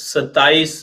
27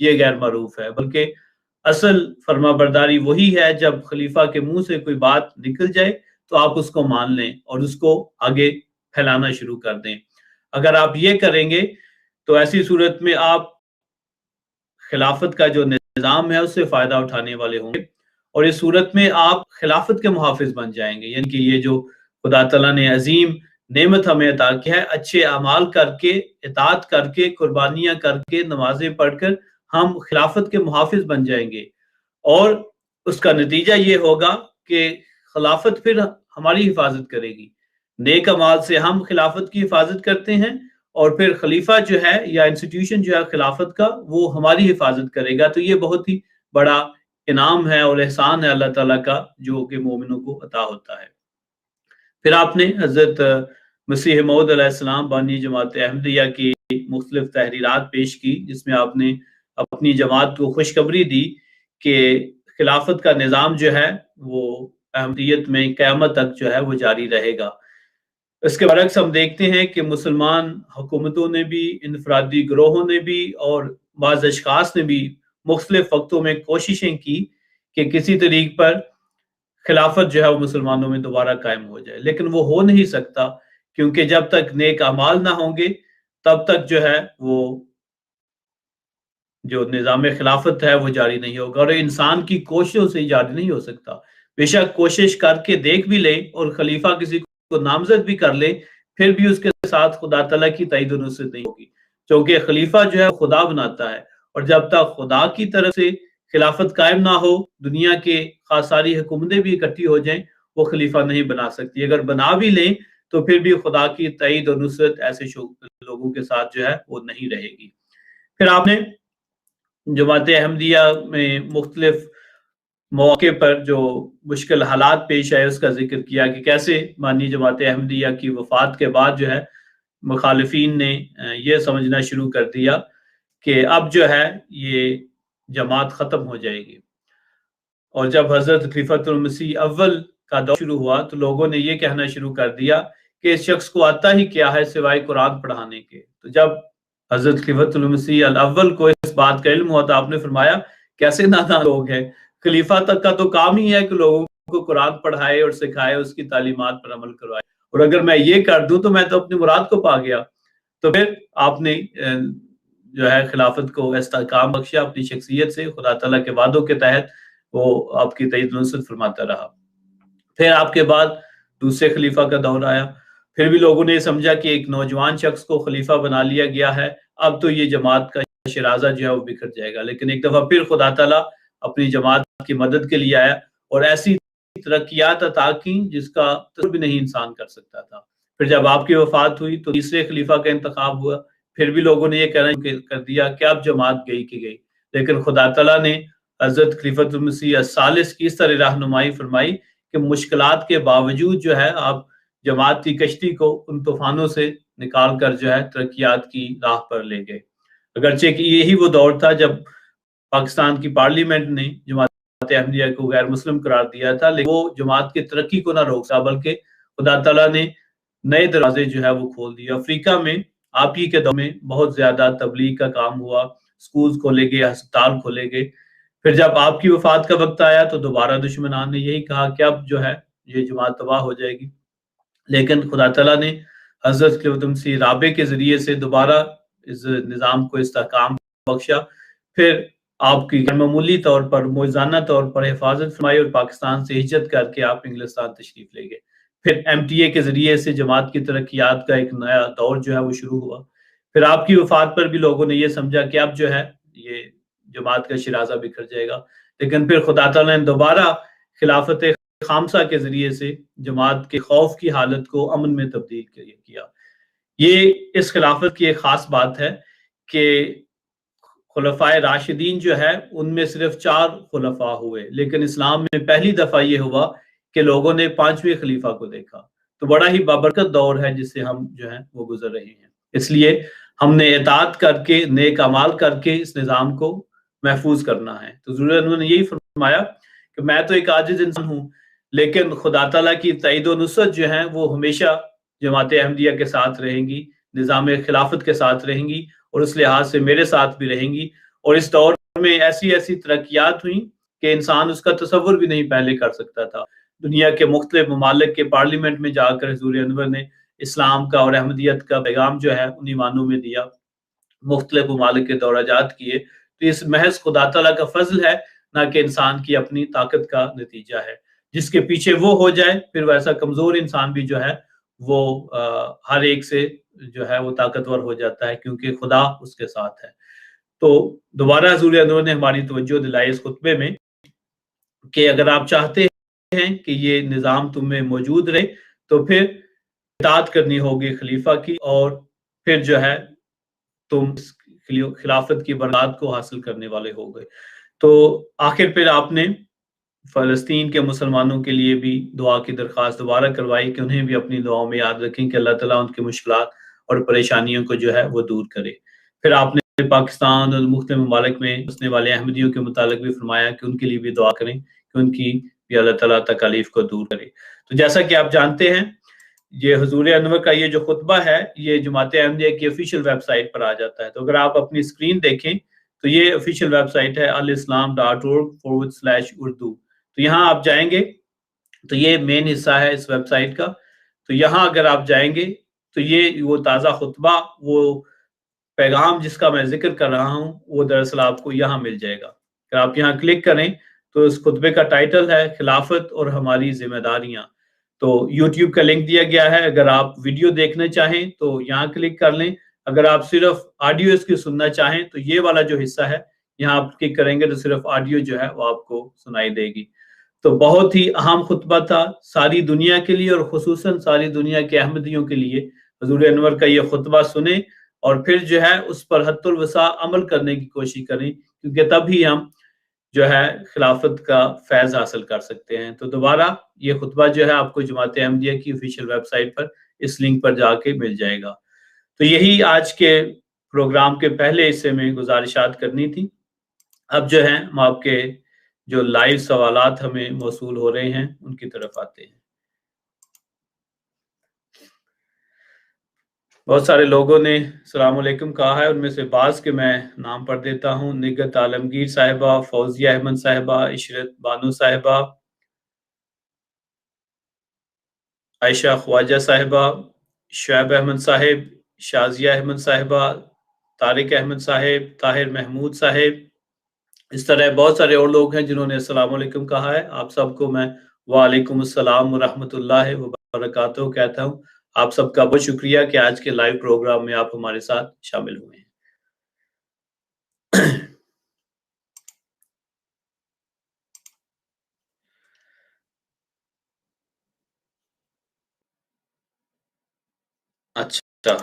یہ غیر معروف ہے، بلکہ اصل فرما برداری وہی ہے جب خلیفہ کے منہ سے کوئی بات نکل جائے تو آپ اس کو مان لیں اور اس کو آگے پھیلانا شروع کر دیں۔ اگر آپ یہ کریں گے تو ایسی صورت میں آپ خلافت کا جو نظام ہے اس سے فائدہ اٹھانے والے ہوں گے، اور اس صورت میں آپ خلافت کے محافظ بن جائیں گے۔ یعنی کہ یہ جو خدا تعالیٰ نے عظیم نعمت ہمیں عطا کی ہے، اچھے اعمال کر کے، اطاعت کر کے، قربانیاں کر کے، نمازیں پڑھ کر ہم خلافت کے محافظ بن جائیں گے، اور اس کا نتیجہ یہ ہوگا کہ خلافت پھر ہماری حفاظت کرے گی۔ نیک اعمال سے ہم خلافت کی حفاظت کرتے ہیں، اور پھر خلیفہ جو ہے یا انسٹیٹیوشن جو ہے خلافت کا، وہ ہماری حفاظت کرے گا۔ تو یہ بہت ہی بڑا انعام ہے اور احسان ہے اللہ تعالیٰ کا جو کہ مومنوں کو عطا ہوتا ہے۔ پھر آپ نے حضرت مسیح موعود علیہ السلام بانی جماعت احمدیہ کی مختلف تحریرات پیش کی، جس میں آپ نے اپنی جماعت کو خوشخبری دی کہ خلافت کا نظام جو ہے وہ احمدیت میں قیامت تک جو ہے وہ جاری رہے گا۔ اس کے برعکس ہم دیکھتے ہیں کہ مسلمان حکومتوں نے بھی، انفرادی گروہوں نے بھی، اور بعض اشخاص نے بھی مختلف وقتوں میں کوششیں کی کہ کسی طریق پر خلافت جو ہے وہ مسلمانوں میں دوبارہ قائم ہو جائے، لیکن وہ ہو نہیں سکتا، کیونکہ جب تک نیک اعمال نہ ہوں گے تب تک جو ہے وہ جو نظام خلافت ہے وہ جاری نہیں ہوگا، اور انسان کی کوششوں سے جاری نہیں ہو سکتا۔ بے شک کوشش کر کے دیکھ بھی لے اور خلیفہ کسی کو نامزد بھی کر لے، پھر بھی اس کے ساتھ خدا تعالیٰ کی تائید و نصرت نہیں ہوگی، کیونکہ خلیفہ جو ہے خدا بناتا ہے، اور جب تک خدا کی طرف سے خلافت قائم نہ ہو، دنیا کے خاص ساری حکومتیں بھی اکٹھی ہو جائیں، وہ خلیفہ نہیں بنا سکتی۔ اگر بنا بھی لیں تو پھر بھی خدا کی تائید و نصرت ایسے لوگوں کے ساتھ جو ہے وہ نہیں رہے گی۔ پھر آپ نے جماعت احمدیہ میں مختلف موقع پر جو مشکل حالات پیش آئے اس کا ذکر کیا کہ کیسے بانی جماعت احمدیہ کی وفات کے بعد جو ہے مخالفین نے یہ سمجھنا شروع کر دیا کہ اب جو ہے یہ جماعت ختم ہو جائے گی، اور جب حضرت خلیفۃ المسیح اول کا دور شروع ہوا تو لوگوں نے یہ کہنا شروع کر دیا کہ اس شخص کو آتا ہی کیا ہے سوائے قرآن پڑھانے کے۔ تو جب حضرت خلیفۃ المسیح الاول کو اس بات کا علم ہوا تو آپ نے فرمایا کیسے نادان لوگ ہیں، خلیفہ تک کا تو کام ہی ہے کہ لوگوں کو قرآن پڑھائے اور سکھائے، اس کی تعلیمات پر عمل کروائے، اور اگر میں یہ کر دوں تو میں تو اپنی مراد کو پا گیا۔ تو پھر آپ نے جو ہے خلافت کو استحکام بخشا اپنی شخصیت سے، خدا تعالیٰ کے وعدوں کے تحت وہ آپ کی تائید و نصرت فرماتا رہا۔ پھر آپ کے بعد دوسرے خلیفہ کا دور آیا، پھر بھی لوگوں نے یہ سمجھا کہ ایک نوجوان شخص کو خلیفہ بنا لیا گیا ہے، اب تو یہ جماعت کا شرازہ جو ہے وہ بکھر جائے گا۔ لیکن ایک دفعہ پھر خدا تعالیٰ اپنی جماعت کی مدد کے لیے آیا اور ایسی ترقیات عطا کی جس کا تصور بھی نہیں انسان کر سکتا تھا۔ پھر جب آپ کی وفات ہوئی تو تیسرے خلیفہ کا انتخاب ہوا، پھر بھی لوگوں نے یہ کہنا کر دیا کہ اب جماعت گئی کہ گئی، لیکن خدا تعالیٰ نے حضرت خلیفۃ المسیح الثالث کی اس طرح رہنمائی فرمائی کہ مشکلات کے باوجود جو ہے آپ جماعت کی کشتی کو ان طوفانوں سے نکال کر جو ہے ترقیات کی راہ پر لے گئے۔ اگرچہ کہ یہی وہ دور تھا جب پاکستان کی پارلیمنٹ نے جماعت احمدیہ کو غیر مسلم قرار دیا تھا، لیکن وہ جماعت کی ترقی کو نہ روک سکا، بلکہ خدا تعالیٰ نے نئے دروازے جو ہے وہ کھول دیے۔ افریقہ میں آپ ہی کے دور میں بہت زیادہ تبلیغ کا کام ہوا، سکولز کھولے گئے، ہسپتال کھولے گئے۔ پھر جب آپ کی وفات کا وقت آیا تو دوبارہ دشمنان نے یہی کہا کہ اب جو ہے یہ جماعت تباہ ہو جائے گی، لیکن خدا تعالیٰ نے حضرت خلیفۃ المسیح رابع کے ذریعے سے دوبارہ اس نظام کو استحکام بخشا۔ پھر آپ کی غیر معمولی طور پر، موجزانہ طور پر حفاظت فرمائی اور پاکستان سے ہجرت کر کے آپ انگلستان تشریف لے گئے۔ پھر ایم ٹی اے کے ذریعے سے جماعت کی ترقیات کا ایک نیا دور جو ہے وہ شروع ہوا۔ پھر آپ کی وفات پر بھی لوگوں نے یہ سمجھا کہ اب جو ہے یہ جماعت کا شرازہ بکھر جائے گا، لیکن پھر خدا تعالیٰ نے دوبارہ خلافت خامسہ کے ذریعے سے جماعت کے خوف کی حالت کو امن میں تبدیل کیا۔ یہ اس خلافت کی ایک خاص بات ہے کہ خلفائے راشدین جو ہے ان میں صرف 4 خلفاء ہوئے، لیکن اسلام میں پہلی دفعہ یہ ہوا کہ لوگوں نے 5ویں خلیفہ کو دیکھا۔ تو بڑا ہی بابرکت دور ہے جس سے ہم جو ہیں وہ گزر رہے ہیں، اس لیے ہم نے اطاعت کر کے، نیک اعمال کر کے اس نظام کو محفوظ کرنا ہے۔ تو ضرور انہوں نے یہی فرمایا کہ میں تو ایک عاجز انسان ہوں، لیکن خدا تعالیٰ کی تائید و نصرت جو ہیں وہ ہمیشہ جماعت احمدیہ کے ساتھ رہیں گی، نظام خلافت کے ساتھ رہیں گی، اور اس لحاظ سے میرے ساتھ بھی رہیں گی، اور اس دور میں ایسی ایسی ترقیات ہوئیں کہ انسان اس کا تصور بھی نہیں پہلے کر سکتا تھا۔ دنیا کے مختلف ممالک کے پارلیمنٹ میں جا کر حضور انور نے اسلام کا اور احمدیت کا پیغام جو ہے ان ایوانوں میں دیا، مختلف ممالک کے دورہ جات کیے۔ تو اس محض خدا تعالیٰ کا فضل ہے، نہ کہ انسان کی اپنی طاقت کا نتیجہ ہے۔ جس کے پیچھے وہ ہو جائے پھر ویسا کمزور انسان بھی جو ہے وہ ہر ایک سے جو ہے وہ طاقتور ہو جاتا ہے، کیونکہ خدا اس کے ساتھ ہے۔ تو دوبارہ حضور انور نے ہماری توجہ دلائی اس خطبے میں کہ اگر آپ چاہتے ہیں کہ یہ نظام تم میں موجود رہے تو پھر اطاعت کرنی ہوگی خلیفہ کی، اور پھر جو ہے تم خلافت کی برکات کو حاصل کرنے والے ہو گئے۔ تو آخر پھر آپ نے فلسطین کے مسلمانوں کے لیے بھی دعا کی درخواست دوبارہ کروائی کہ انہیں بھی اپنی دعاؤں میں یاد رکھیں کہ اللہ تعالیٰ ان کی مشکلات اور پریشانیوں کو جو ہے وہ دور کرے۔ پھر آپ نے پاکستان اور مختلف ممالک میں بسنے والے احمدیوں کے متعلق بھی فرمایا کہ ان کے لیے بھی دعا کریں کہ ان کی بھی اللہ تعالیٰ تکالیف کو دور کرے۔ تو جیسا کہ آپ جانتے ہیں یہ حضور انور کا یہ جو خطبہ ہے یہ جماعت احمدیہ کی آفیشیل ویب سائٹ پر آ جاتا ہے۔ تو اگر آپ اپنی اسکرین دیکھیں تو یہ آفیشیل ویب سائٹ ہے alislam.org/urdu۔ تو یہاں آپ جائیں گے تو یہ مین حصہ ہے اس ویب سائٹ کا۔ تو یہاں اگر آپ جائیں گے تو یہ وہ تازہ خطبہ، وہ پیغام جس کا میں ذکر کر رہا ہوں، وہ دراصل آپ کو یہاں مل جائے گا۔ اگر آپ یہاں کلک کریں تو اس خطبے کا ٹائٹل ہے خلافت اور ہماری ذمہ داریاں۔ تو یوٹیوب کا لنک دیا گیا ہے، اگر آپ ویڈیو دیکھنا چاہیں تو یہاں کلک کر لیں۔ اگر آپ صرف آڈیو اس کی سننا چاہیں تو یہ والا جو حصہ ہے یہاں آپ کلک کریں گے تو صرف آڈیو جو ہے وہ آپ کو سنائی دے گی۔ تو بہت ہی اہم خطبہ تھا ساری دنیا کے لیے، اور خصوصاً ساری دنیا کے احمدیوں کے لیے۔ حضور انور کا یہ خطبہ سنیں اور پھر جو ہے اس پر حد الوسع عمل کرنے کی کوشش کریں، کیونکہ تب ہی ہم جو ہے خلافت کا فیض حاصل کر سکتے ہیں۔ تو دوبارہ یہ خطبہ جو ہے آپ کو جماعت احمدیہ کی آفیشیل ویب سائٹ پر اس لنک پر جا کے مل جائے گا۔ تو یہی آج کے پروگرام کے پہلے حصے میں گزارشات کرنی تھی۔ اب جو ہے ہم آپ کے جو لائیو سوالات ہمیں موصول ہو رہے ہیں ان کی طرف آتے ہیں۔ بہت سارے لوگوں نے السلام علیکم کہا ہے، ان میں سے بعض کے میں نام پڑھ دیتا ہوں۔ نگت عالمگیر صاحبہ، فوزیہ احمد صاحبہ، عشرت بانو صاحبہ، عائشہ خواجہ صاحبہ، شعیب احمد صاحب، شازیہ احمد صاحبہ، طارق احمد صاحب، طاہر محمود صاحب، اس طرح بہت سارے اور لوگ ہیں جنہوں نے السلام علیکم کہا ہے۔ آپ سب کو میں وعلیکم السلام ورحمۃ اللہ وبرکاتہ کہتا ہوں۔ آپ سب کا بہت شکریہ کہ آج کے لائیو پروگرام میں آپ ہمارے ساتھ شامل ہوئے ہیں۔ اچھا،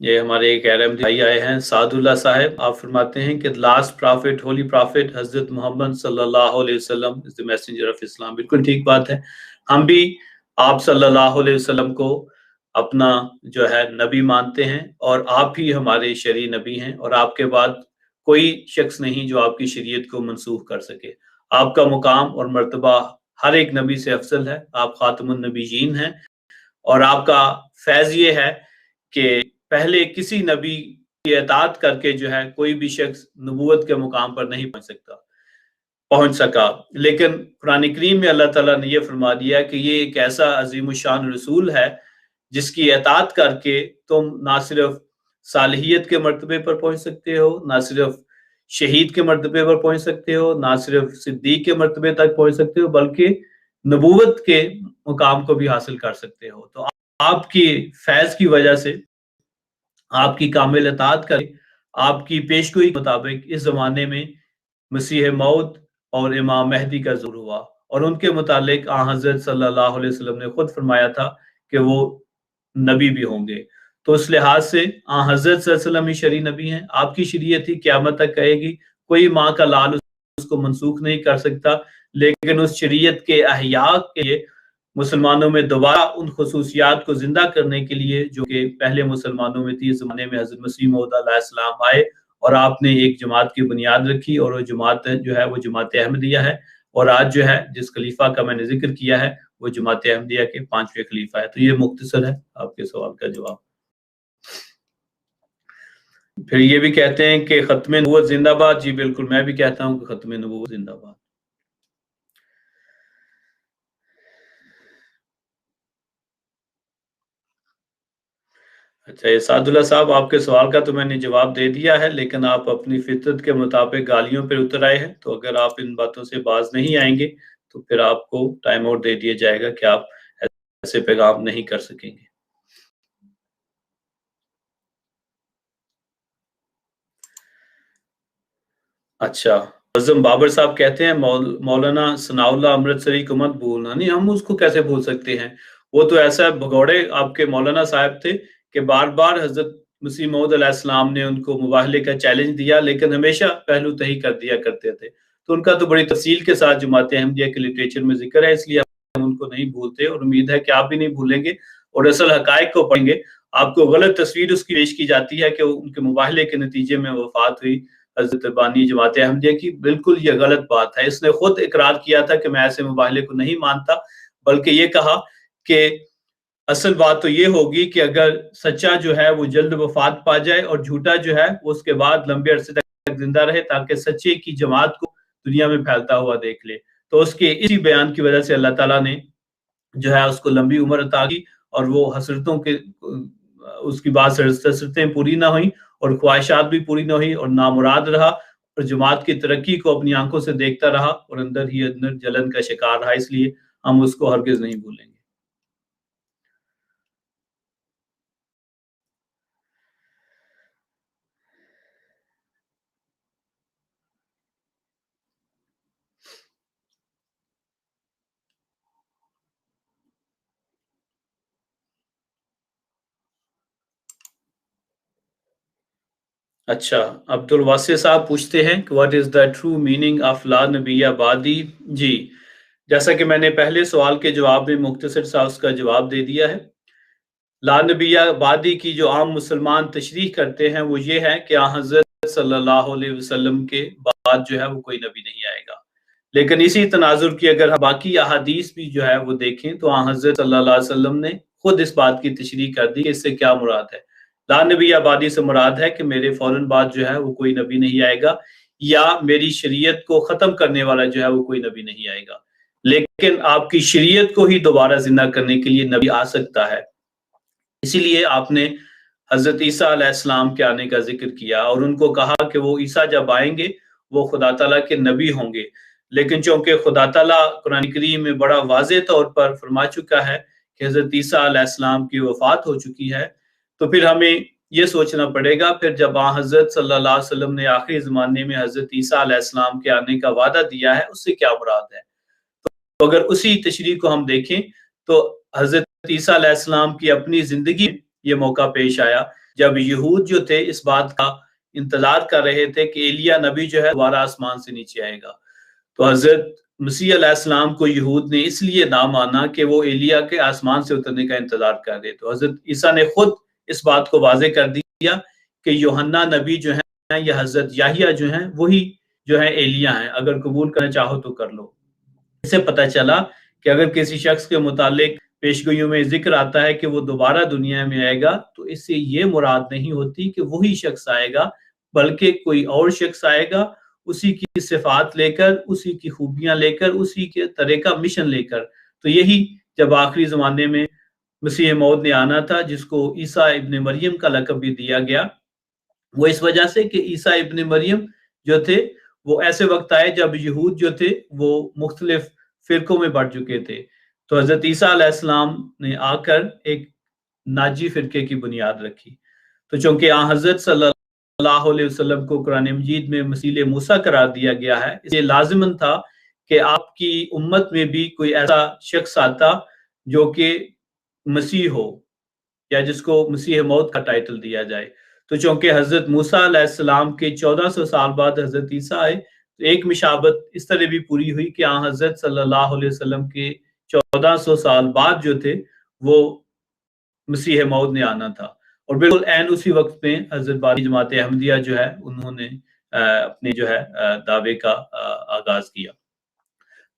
یہ ہمارے ایک احمدی بھائی آئے ہیں سعد اللہ صاحب، آپ فرماتے ہیں کہ لاسٹ پرافٹ ہولی پرافٹ حضرت محمد صلی اللہ علیہ وسلم از دی میسنجر آف اسلام۔ بالکل ٹھیک بات ہے، ہم بھی آپ صلی اللہ علیہ وسلم کو اپنا جو ہے نبی مانتے ہیں، اور آپ ہی ہمارے شرعی نبی ہیں، اور آپ کے بعد کوئی شخص نہیں جو آپ کی شریعت کو منسوخ کر سکے۔ آپ کا مقام اور مرتبہ ہر ایک نبی سے افضل ہے، آپ خاتم النبیین ہیں، اور آپ کا فیض یہ ہے کہ پہلے کسی نبی کی اطاعت کر کے جو ہے کوئی بھی شخص نبوت کے مقام پر نہیں پہنچ سکا، لیکن قرآن کریم میں اللہ تعالیٰ نے یہ فرما دیا کہ یہ ایک ایسا عظیم الشان رسول ہے جس کی اطاعت کر کے تم نہ صرف صالحیت کے مرتبے پر پہنچ سکتے ہو، نہ صرف شہید کے مرتبے پر پہنچ سکتے ہو، نہ صرف صدیق کے مرتبے تک پہنچ سکتے ہو، بلکہ نبوت کے مقام کو بھی حاصل کر سکتے ہو۔ تو آپ کی فیض کی وجہ سے، آپ کی کامل اطاعت کریں، آپ کی پیشگوئی کے مطابق اس زمانے میں مسیح موعود اور امام مہدی کا ظہور ہوا، اور ان کے متعلق حضرت صلی اللہ علیہ وسلم نے خود فرمایا تھا کہ وہ نبی بھی ہوں گے۔ تو اس لحاظ سے حضرت صلی اللہ علیہ وسلم ہی شرعی نبی ہیں، آپ کی شریعت ہی قیامت تک کہے گی، کوئی ماں کا لال اس کو منسوخ نہیں کر سکتا، لیکن اس شریعت کے احیاء کے لیے مسلمانوں میں دوبارہ ان خصوصیات کو زندہ کرنے کے لیے جو کہ پہلے مسلمانوں میں تھی، اس زمانے میں حضرت مسیح موعود علیہ السلام آئے اور آپ نے ایک جماعت کی بنیاد رکھی، اور وہ جماعت جو ہے وہ جماعت احمدیہ ہے، اور آج جو ہے جس خلیفہ کا میں نے ذکر کیا ہے وہ جماعت احمدیہ کے 5ویں خلیفہ ہے۔ تو یہ مختصر ہے آپ کے سوال کا جواب۔ پھر یہ بھی کہتے ہیں کہ ختم نبوت زندہ باد. جی بالکل، میں بھی کہتا ہوں کہ ختم نبوت زندہ باد. اچھا، اسعد اللہ صاحب، آپ کے سوال کا تو میں نے جواب دے دیا ہے، لیکن آپ اپنی فطرت کے مطابق گالیوں پہ اتر آئے ہیں، تو اگر آپ ان باتوں سے باز نہیں آئیں گے تو پھر آپ کو ٹائم آؤٹ دے دیا جائے گا کہ آپ ایسے پیغام نہیں کر سکیں گے. اچھا، اعظم بابر صاحب کہتے ہیں مولانا ثناء اللہ امرتسری کو مت بھولنا. نہیں، ہم اس کو کیسے بھول سکتے ہیں؟ وہ تو ایسا بھگوڑے آپ کے مولانا صاحب تھے کہ بار بار حضرت مسیح موعود علیہ السلام نے ان کو مباہلے کا چیلنج دیا، لیکن ہمیشہ پہلو تہی کر دیا کرتے تھے. تو ان کا تو بڑی تفصیل کے ساتھ جماعت احمدیہ کے لٹریچر میں ذکر ہے، اس لیے ہم ان کو نہیں بھولتے، اور امید ہے کہ آپ بھی نہیں بھولیں گے اور اصل حقائق کو پڑھیں گے. آپ کو غلط تصویر اس کی پیش کی جاتی ہے کہ ان کے مباہلے کے نتیجے میں وفات ہوئی حضرت بانی جماعت احمدیہ کی. بالکل یہ غلط بات ہے. اس نے خود اقرار کیا تھا کہ میں ایسے مباہلے کو نہیں مانتا، بلکہ یہ کہا کہ اصل بات تو یہ ہوگی کہ اگر سچا جو ہے وہ جلد وفات پا جائے اور جھوٹا جو ہے وہ اس کے بعد لمبے عرصے تک زندہ رہے، تاکہ سچے کی جماعت کو دنیا میں پھیلتا ہوا دیکھ لے. تو اس کے اسی بیان کی وجہ سے اللہ تعالیٰ نے جو ہے اس کو لمبی عمر عطا کی، اور وہ حسرتوں کے اس کی بعض حسرتیں پوری نہ ہوئیں اور خواہشات بھی پوری نہ ہوئی، اور نامراد رہا اور جماعت کی ترقی کو اپنی آنکھوں سے دیکھتا رہا اور اندر ہی اندر جلن کا شکار رہا. اس لیے ہم اس کو ہرگز نہیں بھولیں گے. اچھا، عبد الواسع صاحب پوچھتے ہیں کہ what is the true meaning of law نبی بعدی. جی، جیسا کہ میں نے پہلے سوال کے جواب میں مختصر سا اس کا جواب دے دیا ہے. لا نبی بعدی کی جو عام مسلمان تشریح کرتے ہیں وہ یہ ہے کہ حضرت صلی اللہ علیہ وسلم کے بعد جو ہے وہ کوئی نبی نہیں آئے گا. لیکن اسی تناظر کی اگر باقی احادیث بھی جو ہے وہ دیکھیں تو حضرت صلی اللہ علیہ وسلم نے خود اس بات کی تشریح کر دی کہ اس سے کیا مراد ہے. لا نبی آبادی سے مراد ہے کہ میرے فوراً بعد جو ہے وہ کوئی نبی نہیں آئے گا، یا میری شریعت کو ختم کرنے والا جو ہے وہ کوئی نبی نہیں آئے گا. لیکن آپ کی شریعت کو ہی دوبارہ زندہ کرنے کے لیے نبی آ سکتا ہے. اسی لیے آپ نے حضرت عیسیٰ علیہ السلام کے آنے کا ذکر کیا اور ان کو کہا کہ وہ عیسیٰ جب آئیں گے وہ خدا تعالیٰ کے نبی ہوں گے. لیکن چونکہ خدا تعالیٰ قرآن کریم میں بڑا واضح طور پر فرما چکا ہے کہ حضرت عیسیٰ علیہ السلام کی وفات ہو چکی ہے، تو پھر ہمیں یہ سوچنا پڑے گا پھر جب حضرت صلی اللہ علیہ وسلم نے آخری زمانے میں حضرت عیسیٰ علیہ السلام کے آنے کا وعدہ دیا ہے اس سے کیا مراد ہے. تو اگر اسی تشریح کو ہم دیکھیں تو حضرت عیسیٰ علیہ السلام کی اپنی زندگی میں یہ موقع پیش آیا جب یہود جو تھے اس بات کا انتظار کر رہے تھے کہ ایلیا نبی جو ہے دوبارہ آسمان سے نیچے آئے گا. تو حضرت مسیح علیہ السلام کو یہود نے اس لیے نہ مانا کہ وہ ایلیا کے آسمان سے اترنے کا انتظار کر رہے. تو حضرت عیسیٰ نے خود اس بات کو واضح کر دیا کہ یوحنا نبی جو ہیں یا حضرت یحییٰ جو ہیں وہی جو ہیں ایلیا ہیں، اگر قبول کرنا چاہو تو کر لو. اس سے پتہ چلا کہ اگر کسی شخص کے متعلق پیشگوئیوں میں ذکر آتا ہے کہ وہ دوبارہ دنیا میں آئے گا تو اس سے یہ مراد نہیں ہوتی کہ وہی شخص آئے گا، بلکہ کوئی اور شخص آئے گا اسی کی صفات لے کر، اسی کی خوبیاں لے کر، اسی کے طرح کا مشن لے کر. تو یہی جب آخری زمانے میں مسیح موعود نے آنا تھا جس کو عیسیٰ ابن مریم کا لقب بھی دیا گیا، وہ اس وجہ سے کہ عیسیٰ ابن مریم جو تھے وہ ایسے وقت آئے جب یہود جو تھے وہ مختلف فرقوں میں بڑھ چکے تھے. تو حضرت عیسیٰ علیہ السلام نے آ کر ایک ناجی فرقے کی بنیاد رکھی. تو چونکہ حضرت صلی اللہ علیہ وسلم کو قرآن مجید میں مسیح موسیٰ قرار دیا گیا ہے، اس لیے لازماً تھا کہ آپ کی امت میں بھی کوئی ایسا شخص آتا جو کہ مسیح ہو یا جس کو مسیح موعود کا ٹائٹل دیا جائے. تو چونکہ حضرت موسیٰ علیہ السلام کے 1400 سال بعد حضرت عیسیٰ آئے تو ایک مشابت اس طرح بھی پوری ہوئی کہ حضرت صلی اللہ علیہ وسلم کے 1400 سال بعد جو تھے وہ مسیح موعود نے آنا تھا. اور بالکل عین اسی وقت میں حضرت بانی جماعت احمدیہ جو ہے انہوں نے اپنے جو ہے دعوے کا آغاز کیا.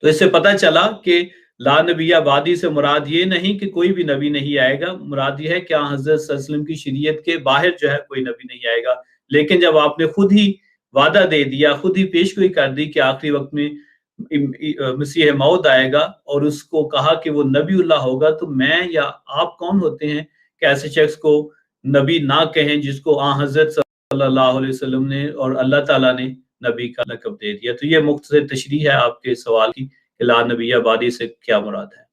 تو اس سے پتہ چلا کہ لا نبی بعدی سے مراد یہ نہیں کہ کوئی بھی نبی نہیں آئے گا، مراد یہ ہے کہ حضرت صلی اللہ علیہ وسلم کی شریعت کے باہر جو ہے کوئی نبی نہیں آئے گا. لیکن جب آپ نے خود ہی وعدہ دے دیا، خود ہی پیشگوئی کر دی کہ آخری وقت میں مسیح موعود آئے گا، اور اس کو کہا کہ وہ نبی اللہ ہوگا، تو میں یا آپ کون ہوتے ہیں کہ ایسے شخص کو نبی نہ کہیں جس کو حضرت صلی اللہ علیہ وسلم نے اور اللہ تعالیٰ نے نبی کا لقب دے دیا؟ تو یہ مختصر تشریح ہے آپ کے سوال کی کہ لا نبی بعدی سے کیا مراد ہے۔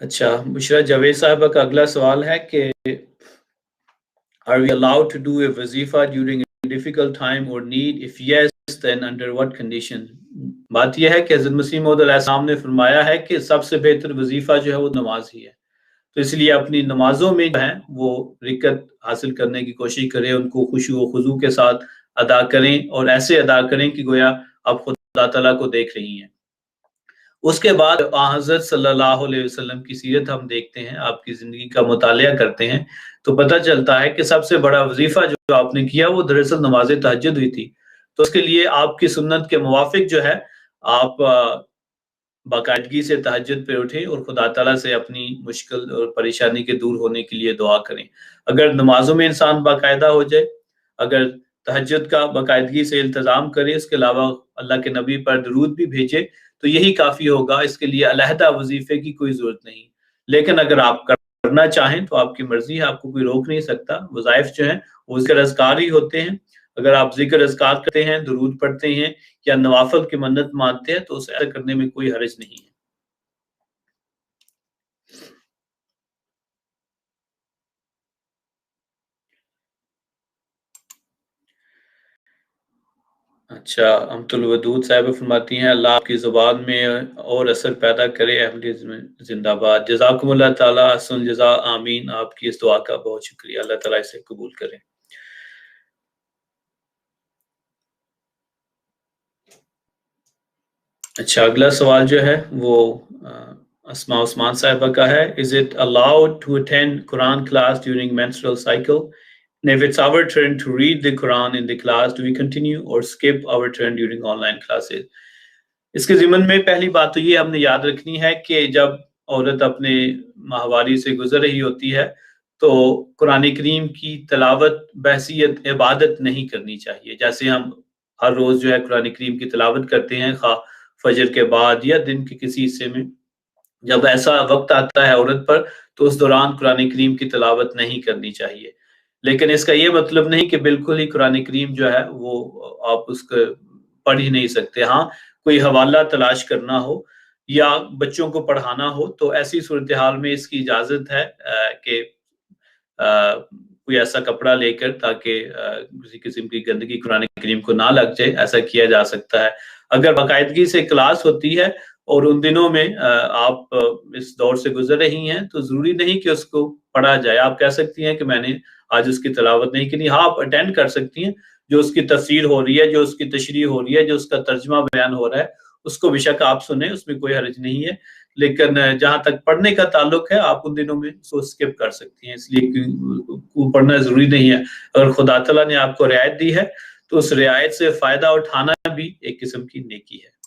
اچھا، بشرا جاوید صاحبہ کا اگلا سوال ہے کہ are we allowed to do a وظیفہ during a difficult time or need? If yes, then under what condition؟ بات یہ ہے کہ حضرت مسیح موعود علیہ السلام نے فرمایا ہے کہ سب سے بہتر وظیفہ جو ہے وہ نماز ہی ہے، تو اس لیے اپنی نمازوں میں جو ہے وہ رکعت حاصل کرنے کی کوشش کریں، ان کو خشوع و خضوع کے ساتھ ادا کریں، اور ایسے ادا کریں کہ گویا آپ خدا تعالیٰ کو دیکھ رہی ہیں۔ اس کے بعد حضرت صلی اللہ علیہ وسلم کی سیرت ہم دیکھتے ہیں، آپ کی زندگی کا مطالعہ کرتے ہیں، تو پتہ چلتا ہے کہ سب سے بڑا وظیفہ جو آپ نے کیا وہ دراصل نماز تہجد ہوئی تھی۔ تو اس کے لیے آپ کی سنت کے موافق جو ہے آپ باقاعدگی سے تہجد پہ اٹھیں اور خدا تعالیٰ سے اپنی مشکل اور پریشانی کے دور ہونے کے لیے دعا کریں۔ اگر نمازوں میں انسان باقاعدہ ہو جائے، اگر تہجد کا باقاعدگی سے التزام کرے، اس کے علاوہ اللہ کے نبی پر درود بھی بھیجے، تو یہی کافی ہوگا، اس کے لیے علیحدہ وظیفے کی کوئی ضرورت نہیں۔ لیکن اگر آپ کرنا چاہیں تو آپ کی مرضی ہے، آپ کو کوئی روک نہیں سکتا۔ وظائف جو ہیں وہ ذکر اذکار ہی ہوتے ہیں، اگر آپ ذکر اذکار کرتے ہیں، درود پڑھتے ہیں یا نوافل کی منت مانتے ہیں تو اسے کرنے میں کوئی حرج نہیں ہے۔ اچھا، امت الودود صاحب فرماتی ہیں اللہ آپ کی زبان میں اور اثر پیدا کرے، احمدیت میں زندہ باد۔ جزاکم اللہ تعالیٰ حسن الجزا، آمین۔ آپ کی اس دعا کا بہت شکریہ، اللہ تعالیٰ اسے قبول کرے۔ اچھا، اگلا سوال جو ہے وہ اسماء عثمان صاحبہ کا ہے۔ Is it allowed to attend Quran class during menstrual cycle? And if it's our turn to read the Quran in the class, do we continue or skip our turn during online classes؟ اس کے ضمن میں پہلی بات تو یہ ہم نے یاد رکھنی ہے کہ جب عورت اپنے ماہواری سے گزر رہی ہوتی ہے تو قرآن کریم کی تلاوت بحیثیت عبادت نہیں کرنی چاہیے۔ جیسے ہم ہر روز جو ہے قرآن کریم کی تلاوت کرتے ہیں، خواہ فجر کے بعد یا دن کے کسی حصے میں، جب ایسا وقت آتا ہے عورت پر تو اس دوران قرآن کریم کی تلاوت نہیں کرنی چاہیے۔ لیکن اس کا یہ مطلب نہیں کہ بالکل ہی قرآن کریم جو ہے وہ آپ اس کو پڑھ ہی نہیں سکتے۔ ہاں، کوئی حوالہ تلاش کرنا ہو یا بچوں کو پڑھانا ہو تو ایسی صورتحال میں اس کی اجازت ہے کہ کوئی ایسا کپڑا لے کر تاکہ کسی قسم کی گندگی قرآن کریم کو نہ لگ جائے، ایسا کیا جا سکتا ہے۔ اگر باقاعدگی سے کلاس ہوتی ہے اور ان دنوں میں آپ اس دور سے گزر رہی ہیں تو ضروری نہیں کہ اس کو پڑھا جائے۔ آپ کہہ سکتی ہیں کہ میں نے آج اس کی تلاوت نہیں کی۔ ہاں، آپ اٹینڈ کر سکتی ہیں، جو اس کی تفسیر ہو رہی ہے، جو اس کی تشریح ہو رہی ہے، جو اس کا ترجمہ بیان ہو رہا ہے، اس کو بے شک آپ سنیں، اس میں کوئی حرج نہیں ہے۔ لیکن جہاں تک پڑھنے کا تعلق ہے آپ ان دنوں میں سو سکپ کر سکتی ہیں، اس لیے پڑھنا ضروری نہیں ہے۔ اگر خدا تعالیٰ نے آپ کو رعایت دی ہے تو اس رعایت سے فائدہ اٹھانا بھی ایک قسم کی نیکی ہے۔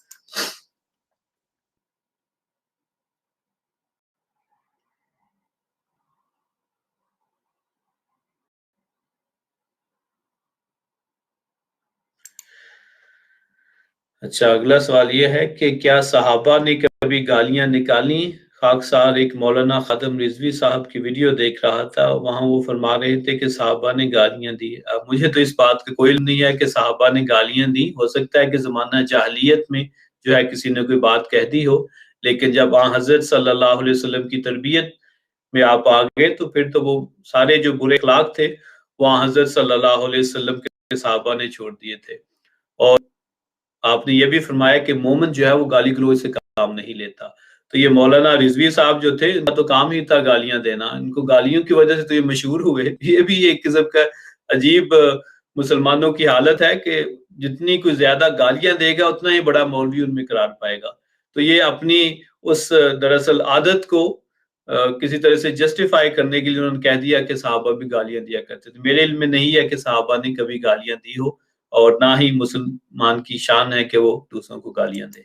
اچھا، اگلا سوال یہ ہے کہ کیا صحابہ نے کبھی گالیاں نکالیں؟ خاکسار ایک مولانا خادم رضوی صاحب کی ویڈیو دیکھ رہا تھا، وہاں وہ فرما رہے تھے کہ صحابہ نے گالیاں دی۔ مجھے تو اس بات کا کوئی علم نہیں ہے کہ صحابہ نے گالیاں دی، ہو سکتا ہے کہ زمانہ جاہلیت میں جو ہے کسی نے کوئی بات کہہ دی ہو، لیکن جب حضرت صلی اللہ علیہ وسلم کی تربیت میں آپ آ گئے تو پھر تو وہ سارے جو برے اخلاق تھے وہ حضرت صلی اللہ علیہ وسلم کے صحابہ نے چھوڑ دیے تھے۔ اور آپ نے یہ بھی فرمایا کہ مومن جو ہے وہ گالی گلوچ سے کام نہیں لیتا۔ تو یہ مولانا رضوی صاحب جو تھے ان کا تو کام ہی تھا گالیاں دینا، ان کو گالیوں کی وجہ سے تو یہ مشہور ہوئے۔ یہ بھی ایک قسم کا عجیب مسلمانوں کی حالت ہے کہ جتنی کوئی زیادہ گالیاں دے گا اتنا ہی بڑا مولوی ان میں قرار پائے گا۔ تو یہ اپنی اس دراصل عادت کو کسی طرح سے جسٹیفائی کرنے کے لیے انہوں نے کہہ دیا کہ صحابہ بھی گالیاں دیا کرتے تھے۔ میرے علم میں نہیں ہے کہ صحابہ نے کبھی گالیاں دی ہو، اور نہ ہی مسلمان کی شان ہے کہ وہ دوسروں کو گالیاں دے۔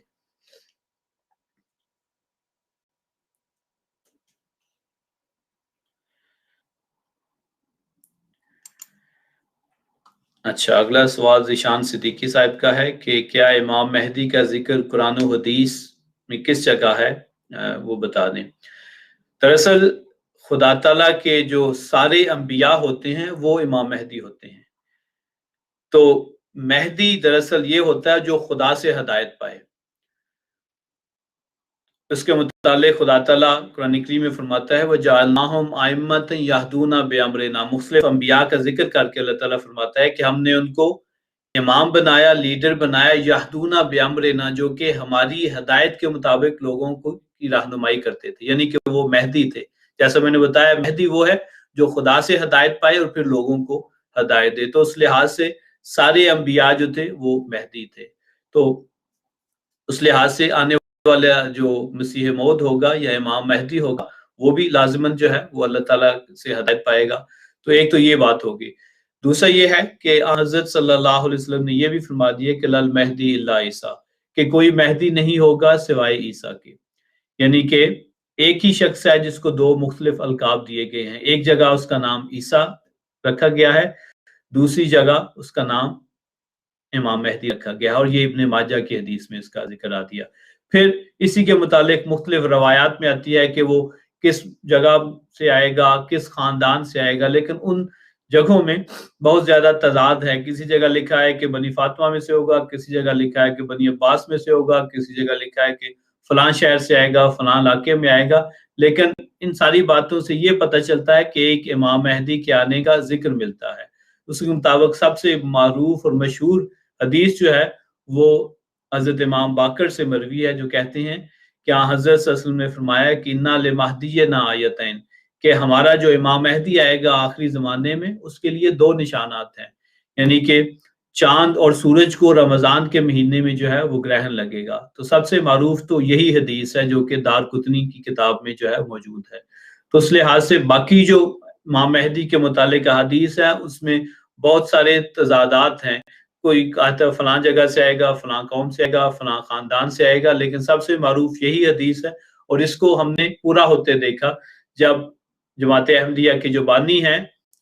اچھا، اگلا سوال ذیشان صدیقی صاحب کا ہے کہ کیا امام مہدی کا ذکر قرآن و حدیث میں کس جگہ ہے، وہ بتا دیں۔ دراصل خدا تعالیٰ کے جو سارے انبیاء ہوتے ہیں وہ امام مہدی ہوتے ہیں۔ تو مہدی دراصل یہ ہوتا ہے جو خدا سے ہدایت پائے۔ اس کے متعلق خدا تعالیٰ قرآن کریم میں فرماتا ہے وَجَعَلْنَاهُمْ أَئِمَّةً يَهْدُونَ بِأَمْرِنَا، مختلف انبیاء کا ذکر کر کے اللہ تعالیٰ فرماتا ہے کہ ہم نے ان کو امام بنایا، لیڈر بنایا، یہدون بِأَمْرِنَا، جو کہ ہماری ہدایت کے مطابق لوگوں کو کی رہنمائی کرتے تھے، یعنی کہ وہ مہدی تھے۔ جیسا میں نے بتایا مہدی وہ ہے جو خدا سے ہدایت پائے اور پھر لوگوں کو ہدایت دے، تو اس لحاظ سے سارے انبیاء جو تھے وہ مہدی تھے۔ تو اس لحاظ سے آنے والا جو مسیح موعود ہوگا یا امام مہدی ہوگا وہ بھی لازماً جو ہے وہ اللہ تعالیٰ سے ہدایت پائے گا۔ تو ایک تو یہ بات ہوگی۔ دوسرا یہ ہے کہ حضرت صلی اللہ علیہ وسلم نے یہ بھی فرما دیا کہ لل مہدی الا عیسیٰ، کہ کوئی مہدی نہیں ہوگا سوائے عیسیٰ کے، یعنی کہ ایک ہی شخص ہے جس کو دو مختلف القاب دیے گئے ہیں۔ ایک جگہ اس کا نام عیسیٰ رکھا گیا ہے، دوسری جگہ اس کا نام امام مہدی رکھا گیا، اور یہ ابن ماجہ کی حدیث میں اس کا ذکر آ دیا۔ پھر اسی کے متعلق مختلف روایات میں آتی ہے کہ وہ کس جگہ سے آئے گا، کس خاندان سے آئے گا، لیکن ان جگہوں میں بہت زیادہ تضاد ہے۔ کسی جگہ لکھا ہے کہ بنی فاطمہ میں سے ہوگا، کسی جگہ لکھا ہے کہ بنی عباس میں سے ہوگا، کسی جگہ لکھا ہے کہ فلاں شہر سے آئے گا، فلاں علاقے میں آئے گا۔ لیکن ان ساری باتوں سے یہ پتہ چلتا ہے کہ ایک امام مہدی کے آنے کا ذکر ملتا ہے۔ اس کے مطابق سب سے معروف اور مشہور حدیث جو ہے وہ حضرت امام باقر سے مروی ہے، جو کہتے ہیں کہ حضرت صلی اللہ علیہ وسلم نے فرمایا کہ اِنَّا لِمَہْدِيِّنَا آیَتَيْن، کہ ہمارا جو امام مہدی آئے گا آخری زمانے میں اس کے لیے دو نشانات ہیں، یعنی کہ چاند اور سورج کو رمضان کے مہینے میں جو ہے وہ گرہن لگے گا۔ تو سب سے معروف تو یہی حدیث ہے جو کہ دارقطنی کی کتاب میں جو ہے موجود ہے۔ تو اس لحاظ سے باقی جو امام مہدی کے متعلق حدیث ہے اس میں بہت سارے تضادات ہیں، کوئی کہتا ہے فلاں جگہ سے آئے گا، فلاں قوم سے آئے گا، فلاں خاندان سے آئے گا، لیکن سب سے معروف یہی حدیث ہے، اور اس کو ہم نے پورا ہوتے دیکھا جب جماعت احمدیہ کے جو بانی ہیں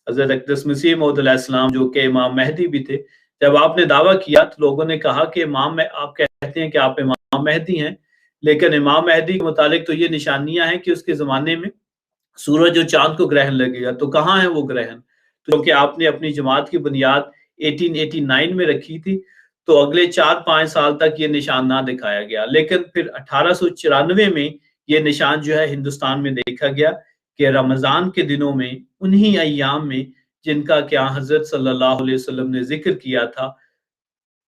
حضرت اقدس مسیح موعود علیہ السلام، جو کہ امام مہدی بھی تھے، جب آپ نے دعویٰ کیا تو لوگوں نے کہا کہ امام آپ کہتے ہیں کہ آپ امام مہدی ہیں، لیکن امام مہدی کے متعلق تو یہ نشانیاں ہیں کہ اس کے زمانے میں سورج اور چاند کو گرہن لگے گا۔ تو کہاں ہے وہ گرہن؟ تو کہ آپ نے اپنی جماعت کی بنیاد 1889 میں رکھی تھی، تو اگلے 4-5 سال تک یہ نشان نہ دکھایا گیا، لیکن پھر 1894 میں یہ نشان جو ہے ہندوستان میں دیکھا گیا کہ رمضان کے دنوں میں انہی ایام میں جن کا کیا حضرت صلی اللہ علیہ وسلم نے ذکر کیا تھا،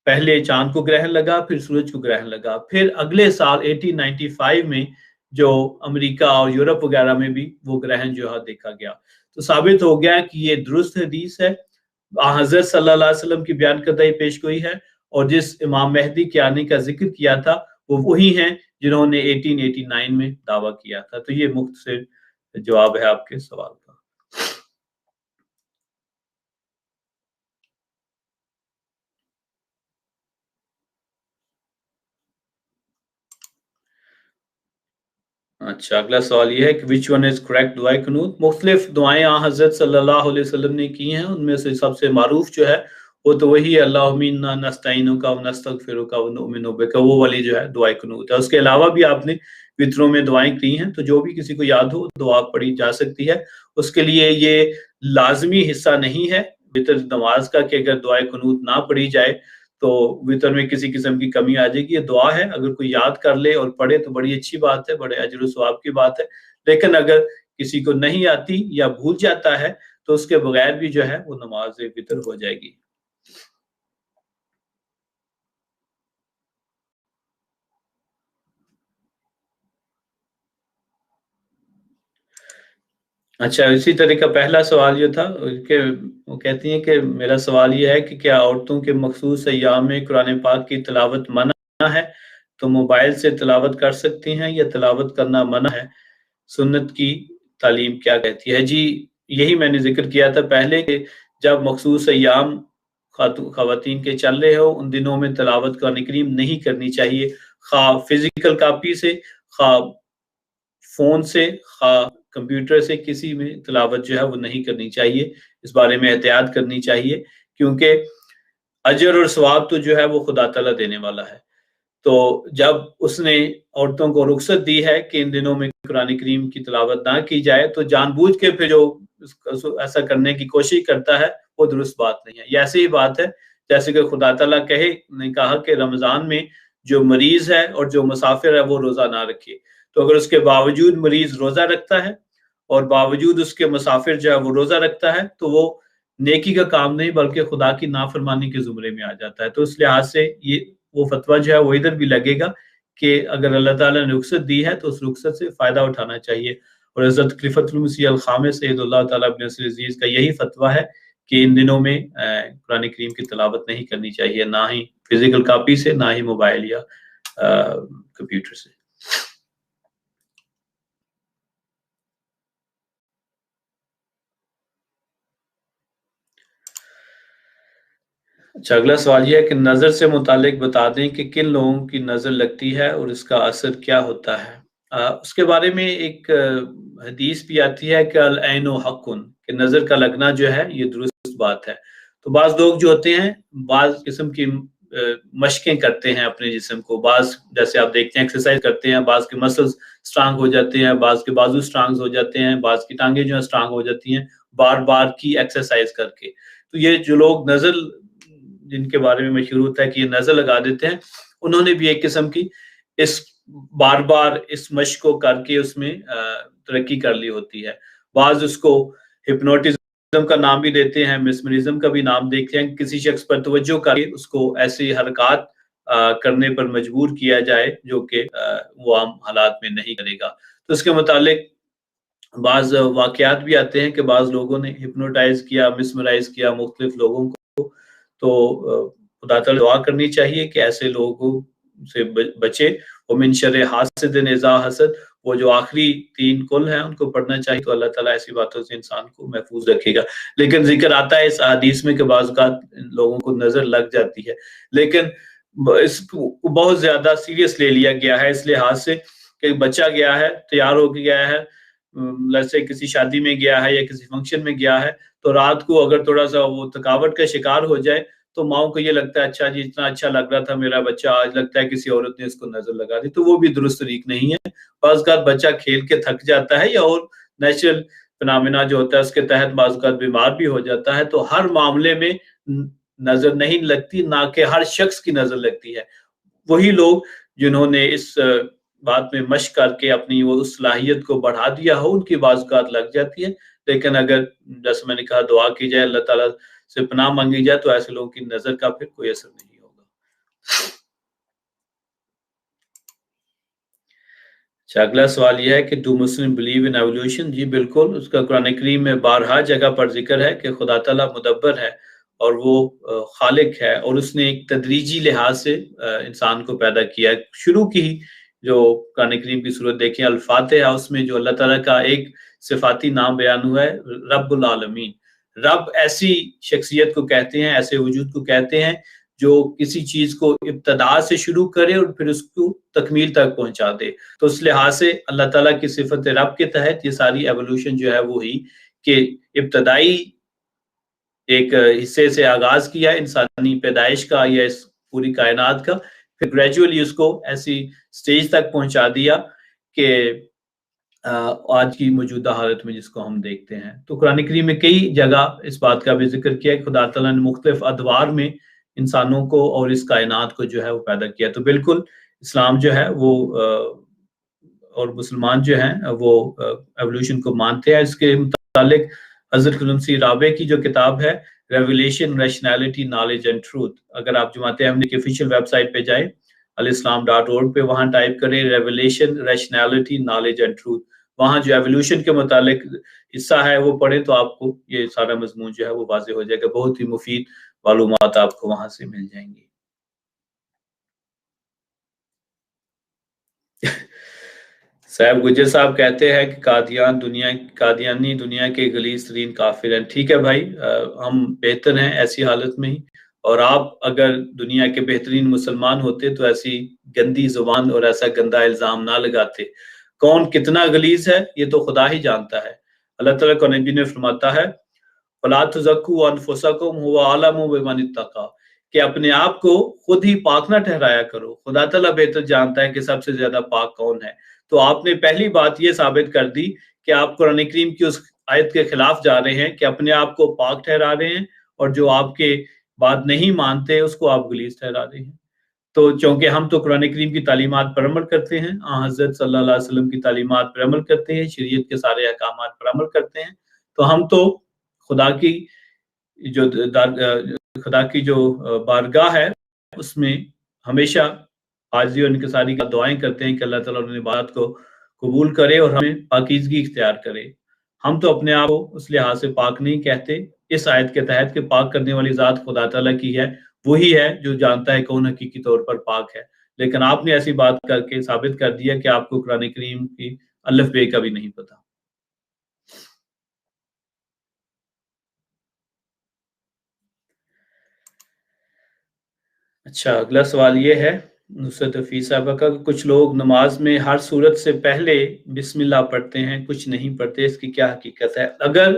پہلے چاند کو گرہن لگا، پھر سورج کو گرہن لگا، پھر اگلے سال 1895 میں جو امریکہ اور یورپ وغیرہ میں بھی وہ گرہن جو ہے دیکھا گیا۔ تو ثابت ہو گیا کہ یہ درست حدیث ہے، حضرت صلی اللہ علیہ وسلم کی بیان کردہ پیش گوئی ہے، اور جس امام مہدی کے آنے کا ذکر کیا تھا وہ وہی ہیں جنہوں نے 1889 میں دعویٰ کیا تھا۔ تو یہ مختصر جواب ہے آپ کے سوال کا۔ اچھا، اگلا سوال یہ ہے کہ which one is correct دعائے قنوت؟ مختلف دعائیں حضرت صلی اللہ علیہ وسلم نے کی ہیں، ان میں سے سب سے معروف جو ہے وہ تو وہی ہے اللہم انا نستعینک و نستغفرک و نؤمن بک، وہ والی جو ہے دعائے قنوت ہے۔ اس کے علاوہ بھی آپ نے وطروں میں دعائیں کی ہیں، تو جو بھی کسی کو یاد ہو دعا پڑھی جا سکتی ہے۔ اس کے لیے یہ لازمی حصہ نہیں ہے وطر نماز کا کہ اگر دعائے قنوت نہ پڑھی جائے تو وطر میں کسی قسم کی کمی آ جائے گی۔ یہ دعا ہے، اگر کوئی یاد کر لے اور پڑھے تو بڑی اچھی بات ہے، بڑے اجر و ثواب کی بات ہے، لیکن اگر کسی کو نہیں آتی یا بھول جاتا ہے تو اس کے بغیر بھی جو ہے وہ نماز وطر ہو جائے گی۔ اچھا، اسی طرح کا پہلا سوال جو تھا کہ وہ کہتی ہیں کہ میرا سوال یہ ہے کہ کیا عورتوں کے مخصوص ایام میں قرآن پاک کی تلاوت منع ہے تو موبائل سے تلاوت کر سکتی ہیں یا تلاوت کرنا منع ہے؟ سنت کی تعلیم کیا کہتی ہے؟ جی، یہی میں نے ذکر کیا تھا پہلے کہ جب مخصوص ایام خواتین کے چل رہے ہو ان دنوں میں تلاوت قرآن کریم نہیں کرنی چاہیے، خواہ فزیکل کاپی سے، خواہ فون سے، خواہ کمپیوٹر سے، کسی میں تلاوت جو ہے وہ نہیں کرنی چاہیے۔ اس بارے میں احتیاط کرنی چاہیے، کیونکہ اجر اور ثواب تو جو ہے وہ خدا تعالیٰ دینے والا ہے۔ تو جب اس نے عورتوں کو رخصت دی ہے کہ ان دنوں میں قرآن کریم کی تلاوت نہ کی جائے، تو جان بوجھ کے پھر جو ایسا کرنے کی کوشش کرتا ہے وہ درست بات نہیں ہے۔ یہ ایسی ہی بات ہے جیسے کہ خدا تعالیٰ نے کہا کہ رمضان میں جو مریض ہے اور جو مسافر ہے وہ روزہ نہ رکھے، تو اگر اس کے باوجود مریض روزہ رکھتا ہے اور باوجود اس کے مسافر جو ہے وہ روزہ رکھتا ہے، تو وہ نیکی کا کام نہیں بلکہ خدا کی نافرمانی کے زمرے میں آ جاتا ہے۔ تو اس لحاظ سے یہ وہ فتویٰ جو ہے وہ ادھر بھی لگے گا کہ اگر اللہ تعالیٰ نے رخصت دی ہے تو اس رخصت سے فائدہ اٹھانا چاہیے۔ اور حضرت خلیفۃ المسیح الخامس سید اللہ تعالیٰ ابن نصر عزیز کا یہی فتویٰ ہے کہ ان دنوں میں قرآن کریم کی تلاوت نہیں کرنی چاہیے، نہ ہی فزیکل کاپی سے، نہ ہی موبائل یا کمپیوٹر سے۔ اچھا، اگلا سوال یہ ہے کہ نظر سے متعلق بتا دیں کہ کن لوگوں کی نظر لگتی ہے اور اس کا اثر کیا ہوتا ہے۔ اس کے بارے میں ایک حدیث بھی آتی ہے کہ العین حق، کہ نظر کا لگنا جو ہے یہ درست بات ہے۔ تو بعض لوگ جو ہوتے ہیں بعض قسم کی مشقیں کرتے ہیں اپنے جسم کو، بعض جیسے آپ دیکھتے ہیں ایکسرسائز کرتے ہیں، بعض کے مسلز سٹرانگ ہو جاتے ہیں، بعض کے بازو سٹرانگ ہو جاتے ہیں، بعض کی ٹانگیں جو ہیں سٹرانگ ہو جاتی ہیں بار بار کی ایکسرسائز کر کے۔ تو یہ جو لوگ نظر جن کے بارے میں مشہور ہوتا ہے کہ یہ نظر لگا دیتے ہیں، انہوں نے بھی ایک قسم کی اس بار بار اس مشق کو کر کے اس میں ترقی کر لی ہوتی ہے۔ بعض اس کو ہپنوٹزم کا نام بھی دیتے ہیں، مسمرزم کا بھی نام دیکھتے ہیں، کسی شخص پر توجہ کر کے اس کو ایسی حرکات کرنے پر مجبور کیا جائے جو کہ وہ عام حالات میں نہیں کرے گا۔ تو اس کے متعلق بعض واقعات بھی آتے ہیں کہ بعض لوگوں نے ہپنوٹائز کیا، مسمرائز کیا مختلف لوگوں کو۔ تو خدا تعالیٰ دعا کرنی چاہیے کہ ایسے لوگوں سے بچے۔ ومن شر حاسد اذا حسد، وہ جو آخری 3 کل ہیں ان کو پڑھنا چاہیے، تو اللہ تعالیٰ ایسی باتوں سے انسان کو محفوظ رکھے گا۔ لیکن ذکر آتا ہے اس حدیث میں کہ بعض اوقات لوگوں کو نظر لگ جاتی ہے، لیکن اس کو بہت زیادہ سیریس لے لیا گیا ہے اس لحاظ سے کہ بچہ گیا ہے، تیار ہو کے گیا ہے، جیسے کسی شادی میں گیا ہے یا کسی فنکشن میں گیا ہے، تو رات کو اگر تھوڑا سا وہ تھکاوٹ کا شکار ہو جائے تو ماؤں کو یہ لگتا ہے اچھا جی اتنا اچھا لگ رہا تھا میرا بچہ، آج لگتا ہے کسی عورت نے اس کو نظر لگا دی، تو وہ بھی درست طریق نہیں ہے۔ بعض اوقات بچہ کھیل کے تھک جاتا ہے یا اور نیچرل فنامنا جو ہوتا ہے اس کے تحت بعض اوقات بیمار بھی ہو جاتا ہے، تو ہر معاملے میں نظر نہیں لگتی، نہ کہ ہر شخص کی نظر لگتی ہے۔ وہی لوگ جنہوں نے اس بات میں مشق کر کے اپنی وہ صلاحیت کو بڑھا دیا ہو ان کی بعض اوقات لگ جاتی ہے، لیکن اگر جیسے میں نے کہا دعا کی جائے، اللہ تعالیٰ سے پناہ مانگی جائے، تو ایسے لوگوں کی نظر کا پھر کوئی اثر نہیں ہوگا۔ اچھا، اگلا سوال یہ ہے کہ do Muslim believe in evolution? جی بالکل، اس کا قرآن کریم میں بارہا جگہ پر ذکر ہے کہ خدا تعالیٰ مدبر ہے اور وہ خالق ہے، اور اس نے ایک تدریجی لحاظ سے انسان کو پیدا کیا ہے۔ شروع کی جو قرآن کریم کی صورت دیکھیں الفاتحہ، اس میں جو اللہ تعالیٰ کا ایک صفاتی نام بیان ہوا ہے رب العالمین۔ رب ایسی شخصیت کو کہتے ہیں، ایسے وجود کو کہتے ہیں جو کسی چیز کو ابتدا سے شروع کرے اور پھر اس کو تکمیل تک پہنچا دے۔ تو اس لحاظ سے اللہ تعالیٰ کی صفت رب کے تحت یہ ساری ایولیوشن جو ہے وہ ہوئی کہ ابتدائی ایک حصے سے آغاز کیا انسانی پیدائش کا یا اس پوری کائنات کا، پھر گریجولی اس کو ایسی سٹیج تک پہنچا دیا کہ آج کی موجودہ حالت میں جس کو ہم دیکھتے ہیں۔ تو قرآن کریم میں کئی جگہ اس بات کا بھی ذکر کیا کہ خدا تعالیٰ نے مختلف ادوار میں انسانوں کو اور اس کائنات کو جو ہے وہ پیدا کیا۔ تو بالکل اسلام جو ہے وہ اور مسلمان جو ہیں وہ ایولیوشن کو مانتے ہیں۔ اس کے متعلق حضرت المسیح رابع کی جو کتاب ہے revelation rationality knowledge and truth, اگر آپ جماعت احمدیہ کی آفیشیل ویب سائٹ پہ جائیں alislam.org پہ، وہاں ٹائپ کریں revelation rationality knowledge and truth, وہاں جو ایولیوشن کے متعلق حصہ ہے وہ پڑھیں تو آپ کو یہ سارا مضمون جو ہے وہ واضح ہو جائے گا۔ بہت ہی مفید معلومات آپ کو وہاں سے مل جائیں گی۔ صاحب گجر صاحب کہتے ہیں کہ قادیانی دنیا کے غلیظ ترین کافر ہیں۔ ٹھیک ہے بھائی، ہم بہتر ہیں ایسی حالت میں ہی، اور آپ اگر دنیا کے بہترین مسلمان ہوتے تو ایسی گندی زبان اور ایسا گندا الزام نہ لگاتے۔ کون کتنا غلیظ ہے یہ تو خدا ہی جانتا ہے۔ اللہ تعالیٰ قرآن مجید میں فرماتا ہے فَلَا تُزَكُّوا أَنفُسَكُمْ هُوَ أَعْلَمُ بِمَنِ اتَّقَىٰ کہ اپنے آپ کو خود ہی پاک نہ ٹھہرایا کرو، خدا تعالیٰ بہتر جانتا ہے کہ سب سے زیادہ پاک کون ہے۔ تو آپ نے پہلی بات یہ ثابت کر دی کہ آپ قرآن کریم کی اس آیت کے خلاف جا رہے ہیں کہ اپنے آپ کو پاک ٹھہرا رہے ہیں، اور جو آپ کے بات نہیں مانتے اس کو آپ غلیظ ٹھہرا رہے ہیں۔ تو چونکہ ہم تو قرآن کریم کی تعلیمات پر عمل کرتے ہیں، حضرت صلی اللہ علیہ وسلم کی تعلیمات پر عمل کرتے ہیں، شریعت کے سارے احکامات پر عمل کرتے ہیں، تو ہم تو خدا کی جو بارگاہ ہے اس میں ہمیشہ حاضری اور انکساری کا دعائیں کرتے ہیں کہ اللہ تعالیٰ انہیں بات کو قبول کرے اور ہمیں پاکیزگی اختیار کرے۔ ہم تو اپنے آپ کو اس لحاظ سے پاک نہیں کہتے اس آیت کے تحت کہ پاک کرنے والی ذات خدا تعالیٰ کی ہے، وہی ہے جو جانتا ہے کون حقیقی طور پر پاک ہے۔ لیکن آپ نے ایسی بات کر کے ثابت کر دیا کہ آپ کو قرآن کریم کی الف بے کا بھی نہیں پتا۔ اچھا، اگلا سوال یہ ہے نصرت حفیظ صاحبہ کا، کچھ لوگ نماز میں ہر صورت سے پہلے بسم اللہ پڑھتے ہیں، کچھ نہیں پڑھتے، اس کی کیا حقیقت ہے؟ اگر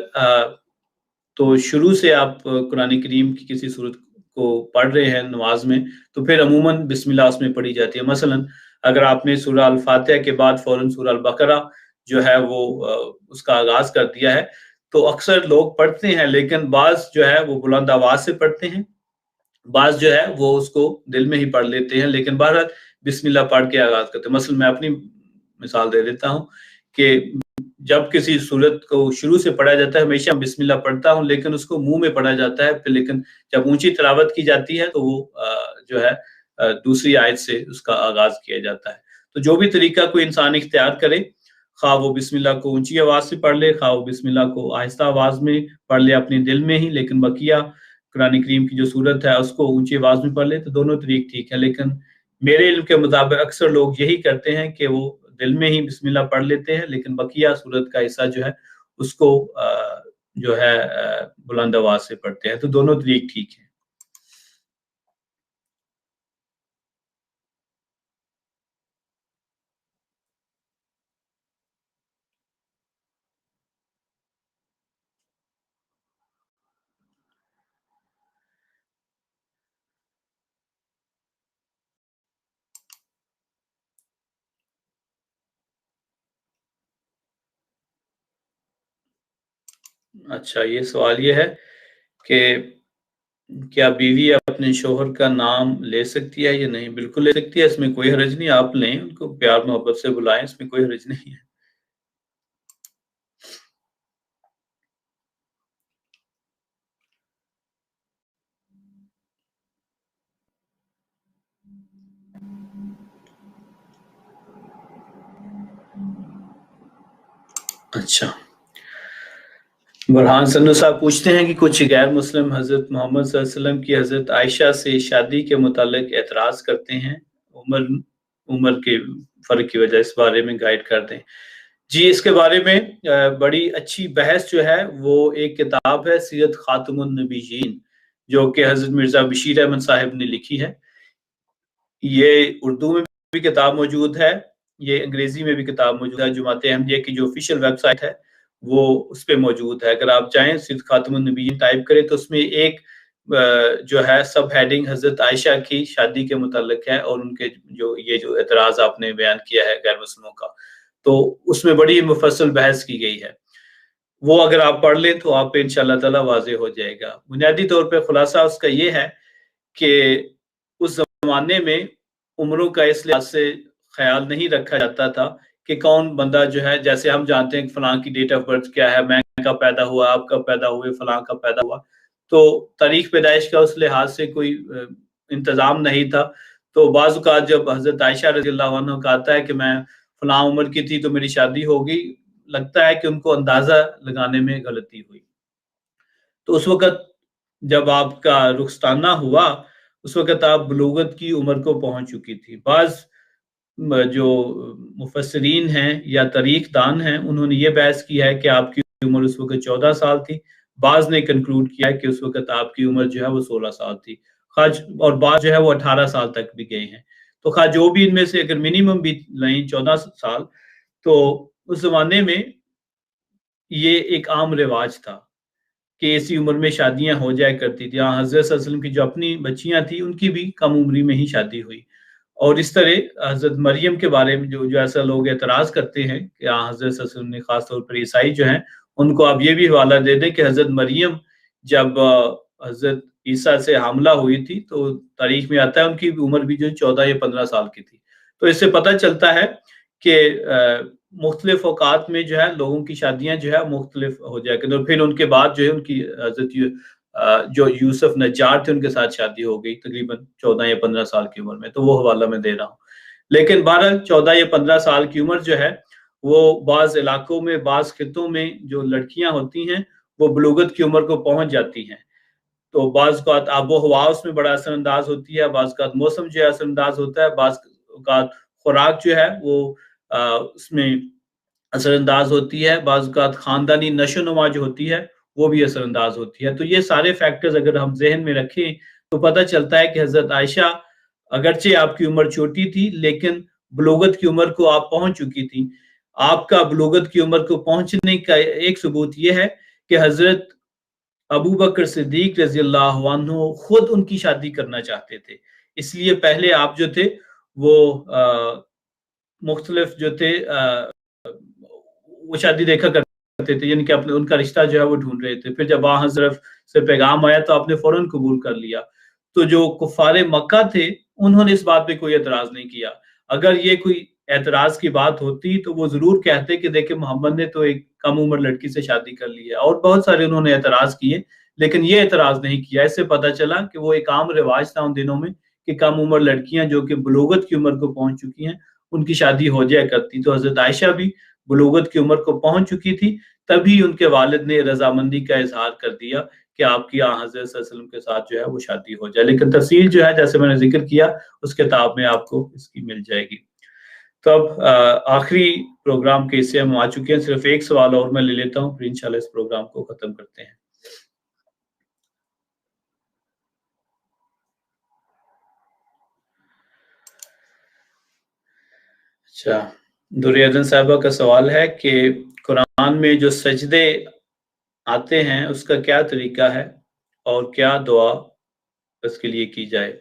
تو شروع سے آپ قرآن کریم کی کسی صورت کو پڑھ رہے ہیں نماز میں تو پھر عموماً بسم اللہ اس میں پڑھی جاتی ہے۔ مثلا اگر آپ نے سورہ الفاتحہ کے بعد فوراً سورہ البقرہ جو ہے وہ اس کا آغاز کر دیا ہے تو اکثر لوگ پڑھتے ہیں، لیکن بعض جو ہے وہ بلند آواز سے پڑھتے ہیں، بعض جو ہے وہ اس کو دل میں ہی پڑھ لیتے ہیں، لیکن بہرحال بسم اللہ پڑھ کے آغاز کرتے ہیں۔ مثلا میں اپنی مثال دے دیتا ہوں کہ جب کسی صورت کو شروع سے پڑھا جاتا ہے ہمیشہ بسم اللہ پڑھتا ہوں، لیکن اس کو منہ میں پڑھا جاتا ہے، پھر لیکن جب اونچی تلاوت کی جاتی ہے تو وہ جو ہے دوسری آیت سے اس کا آغاز کیا جاتا ہے۔ تو جو بھی طریقہ کوئی انسان اختیار کرے، خواہ وہ بسم اللہ کو اونچی آواز سے پڑھ لے، خواہ وہ بسم اللہ کو آہستہ آواز میں پڑھ لے اپنے دل میں ہی، لیکن بقیہ قرآن کریم کی جو صورت ہے اس کو اونچی آواز میں پڑھ لے، تو دونوں طریق ٹھیک ہے۔ لیکن میرے علم کے مطابق اکثر لوگ یہی کرتے ہیں کہ وہ دل میں ہی بسم اللہ پڑھ لیتے ہیں، لیکن بقیہ صورت کا حصہ جو ہے اس کو جو ہے بلند آواز سے پڑھتے ہیں، تو دونوں طریق ٹھیک ہیں۔ اچھا، یہ سوال یہ ہے کہ کیا بیوی اپنے شوہر کا نام لے سکتی ہے یا نہیں؟ بالکل لے سکتی ہے، اس میں کوئی حرج نہیں، آپ لیں، ان کو پیار محبت سے بلائیں، اس میں کوئی حرج نہیں ہے۔ اچھا، برہان سندو صاحب پوچھتے ہیں کہ کچھ غیر مسلم حضرت محمد صلی اللہ علیہ وسلم کی حضرت عائشہ سے شادی کے متعلق اعتراض کرتے ہیں، عمر کے فرق کی وجہ، اس بارے میں گائیڈ کر دیں۔ جی، اس کے بارے میں بڑی اچھی بحث جو ہے وہ ایک کتاب ہے سیرت خاتم النبیین، جو کہ حضرت مرزا بشیر احمد صاحب نے لکھی ہے۔ یہ اردو میں بھی کتاب موجود ہے، یہ انگریزی میں بھی کتاب موجود ہے، جماعت احمدیہ کی جو آفیشیل ویب سائٹ ہے وہ اس پہ موجود ہے۔ اگر آپ چاہیں سیرت خاتم النبیین ٹائپ کریں تو اس میں ایک جو ہے سب ہیڈنگ حضرت عائشہ کی شادی کے متعلق ہے، اور ان کے جو اعتراض آپ نے بیان کیا ہے غیر مسلموں کا، تو اس میں بڑی مفصل بحث کی گئی ہے۔ وہ اگر آپ پڑھ لیں تو آپ پہ انشاءاللہ تعالی واضح ہو جائے گا۔ بنیادی طور پہ خلاصہ اس کا یہ ہے کہ اس زمانے میں عمروں کا اس لحاظ سے خیال نہیں رکھا جاتا تھا کہ کون بندہ جو ہے، جیسے ہم جانتے ہیں کہ فلاں کی ڈیٹ آف برتھ کیا ہے، میں کب پیدا ہوا، آپ کب پیدا ہوئے، فلاں کب پیدا ہوا، تو تاریخ پیدائش کا اس لحاظ سے کوئی انتظام نہیں تھا۔ تو بعض اوقات جب حضرت عائشہ رضی اللہ عنہ کا آتا ہے کہ میں فلاں عمر کی تھی تو میری شادی ہوگی، لگتا ہے کہ ان کو اندازہ لگانے میں غلطی ہوئی۔ تو اس وقت جب آپ کا رخصتانہ ہوا اس وقت آپ بلوغت کی عمر کو پہنچ چکی تھی۔ بعض جو مفسرین ہیں یا تاریخ دان ہیں انہوں نے یہ بحث کی ہے کہ آپ کی عمر اس وقت 14 سال تھی، بعض نے کنکلوڈ کیا ہے کہ اس وقت آپ کی عمر جو ہے وہ 16 سال تھی۔ خواہ اور بعض جو ہے وہ 18 سال تک بھی گئے ہیں. تو خواہ جو بھی ان میں سے اگر منیمم بھی لیں 14 سال، تو اس زمانے میں یہ ایک عام رواج تھا کہ اسی عمر میں شادیاں ہو جایا کرتی تھی. حضرت صلی اللہ علیہ وسلم کی جو اپنی بچیاں تھیں ان کی بھی کم عمری میں ہی شادی ہوئی. اور اس طرح حضرت مریم کے بارے میں جو ایسا لوگ اعتراض کرتے ہیں کہ حضرت صلی اللہ علیہ وسلم نے، خاص طور پر عیسائی جو ہیں، ان کو آپ یہ بھی حوالہ دے دیں کہ حضرت مریم جب حضرت عیسیٰ سے حاملہ ہوئی تھی تو تاریخ میں آتا ہے ان کی عمر بھی جو 14 یا 15 سال کی تھی. تو اس سے پتہ چلتا ہے کہ مختلف اوقات میں جو ہے لوگوں کی شادیاں جو ہے مختلف ہو جایا کریں. اور پھر ان کے بعد جو ہے ان کی حضرت جو یوسف نجار تھے ان کے ساتھ شادی ہو گئی تقریباً 14 یا 15 سال کی عمر میں. تو وہ حوالہ میں دے رہا ہوں. لیکن 14 یا 15 سال کی عمر جو ہے وہ بعض علاقوں میں، بعض خطوں میں جو لڑکیاں ہوتی ہیں وہ بلوغت کی عمر کو پہنچ جاتی ہیں. تو بعض اوقات آب و ہوا اس میں بڑا اثر انداز ہوتی ہے، بعض اوقات موسم جو ہے اثر انداز ہوتا ہے، بعض اوقات خوراک جو ہے وہ اس میں اثر انداز ہوتی ہے، بعض اوقات خاندانی نشو و نما جو ہوتی ہے وہ بھی اثر انداز ہوتی ہے. تو یہ سارے فیکٹرز اگر ہم ذہن میں رکھیں تو پتہ چلتا ہے کہ حضرت عائشہ اگرچہ آپ کی عمر چھوٹی تھی لیکن بلوغت کی عمر کو آپ پہنچ چکی تھی. آپ کا بلوغت کی عمر کو پہنچنے کا ایک ثبوت یہ ہے کہ حضرت ابو بکر صدیق رضی اللہ عنہ خود ان کی شادی کرنا چاہتے تھے. اس لیے پہلے آپ جو تھے وہ مختلف جو تھے وہ شادی دیکھا کرتے تھے، یعنی کہ اپنے ان کا رشتہ جو ہے وہ ڈھونڈ رہے تھے. پھر جب حضرت سے پیغام آیا تو آپ نے فوراً قبول کر لیا. تو جو کفار مکہ تھے انہوں نے اس بات پہ کوئی اعتراض نہیں کیا. اگر یہ کوئی اعتراض کی بات ہوتی تو وہ ضرور کہتے کہ دیکھیں محمد نے تو ایک کم عمر لڑکی سے شادی کر لی ہے. اور بہت سارے انہوں نے اعتراض کیے لیکن یہ اعتراض نہیں کیا. اس سے پتہ چلا کہ وہ ایک عام رواج تھا ان دنوں میں کہ کم عمر لڑکیاں جو کہ بلوغت کی عمر کو پہنچ چکی ہیں ان کی شادی ہو جایا کرتی. تو حضرت عائشہ بھی بلوغت کی عمر کو پہنچ چکی تھی، تبھی ان کے والد نے رضامندی کا اظہار کر دیا کہ آپ کی حضرت صلی اللہ علیہ وسلم کے ساتھ جو ہے وہ شادی ہو جائے. لیکن تفصیل جو ہے جیسے میں نے ذکر کیا اس کتاب میں آپ کو اس کی مل جائے گی. تو اب آخری پروگرام کے حصے ہم آ چکے ہیں. صرف ایک سوال اور میں لے لیتا ہوں پھر انشاءاللہ اس پروگرام کو ختم کرتے ہیں. اچھا، دریادن صاحبہ کا سوال ہے کہ قرآن میں جو سجدے آتے ہیں اس کا کیا طریقہ ہے اور کیا دعا اس کے لیے کی جائے.